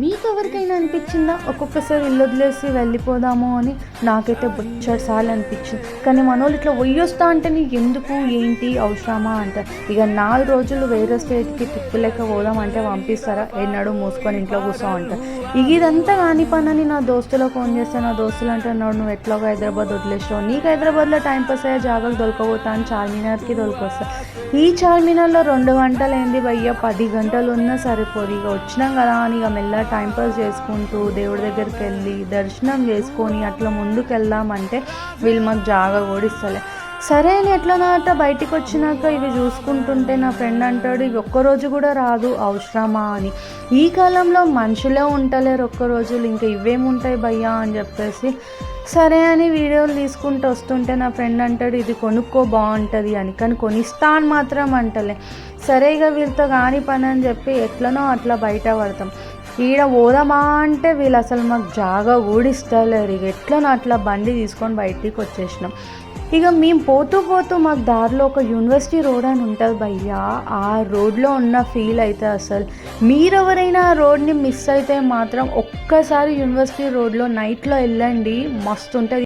మీకు ఎవరికైనా అనిపించిందా ఒక్కొక్కసారి ఇల్లు వదిలేసి వెళ్ళిపోదాము అని? నాకైతే బొచ్చడిసార్లు అనిపించింది. కానీ మనోళ్ళు ఇట్లా వయ్యొస్తా అంటే నీకు ఎందుకు ఏంటి అవసరమా అంటారు. ఇక 4 రోజులు వేరే స్టేట్కి తిప్పులేక పోదాం అంటే పంపిస్తారా? ఎన్నడూ మూసుకొని ఇంట్లో కూర్చో అంటారు. ఇదంతా కాని పనని నా దోస్తులకు ఫోన్ చేస్తే నా దోస్తులు అంటున్నాడు, నువ్వు ఎట్లాగో హైదరాబాద్ వదిలేసావు, నీకు హైదరాబాద్లో టైంపాస్ అయ్యే జాగాలు దొరకపోతా అని చార్మినార్కి దొరికొస్తా. ఈ చార్మినార్లో 2 గంటలు ఏంది భయ్య, 10 గంటలు ఉన్నా సరిపోదు. ఇక వచ్చినాం కదా అని ఇక మెల్లగా టైంపాస్ చేసుకుంటూ దేవుడి దగ్గరికి వెళ్ళి దర్శనం చేసుకొని అట్లా ముందుకు వెళ్దామంటే వీళ్ళు మాకు జాగా ఓడిస్తలే. సరే అని ఎట్లనో అట్లా బయటికి వచ్చినాక ఇవి చూసుకుంటుంటే నా ఫ్రెండ్ అంటాడు, ఇవి ఒక్కరోజు కూడా రాదు అవసరమా అని. ఈ కాలంలో మనుషులే ఉంటలేరు ఒక్కరోజులు, ఇంకా ఇవేముంటాయి భయ్యా అని చెప్పేసి సరే అని వీడియోలు తీసుకుంటూ వస్తుంటే నా ఫ్రెండ్ అంటాడు, ఇది కొనుక్కో బాగుంటుంది అని. కానీ కొనిస్తా అని మాత్రం అంటలే. సరే ఇక వీళ్ళతో కాని పని అని చెప్పి ఎట్లనో అట్లా బయట పడతాం. ఈడ పోదామా అంటే వీళ్ళు అసలు మాకు జాగా ఊడిస్తలేరు. ఇక ఎట్లనో అట్లా బండి తీసుకొని బయటికి వచ్చేసినాం. ఇక మేము పోతూ మాకు దారిలో ఒక యూనివర్సిటీ రోడ్ అని ఉంటుంది భయ్యా. ఆ రోడ్లో ఉన్న ఫీల్ అయితే అసలు మీరెవరైనా ఆ రోడ్ని మిస్ అయితే మాత్రం ఒక్కసారి యూనివర్సిటీ రోడ్లో నైట్లో వెళ్ళండి, మస్తు ఉంటుంది.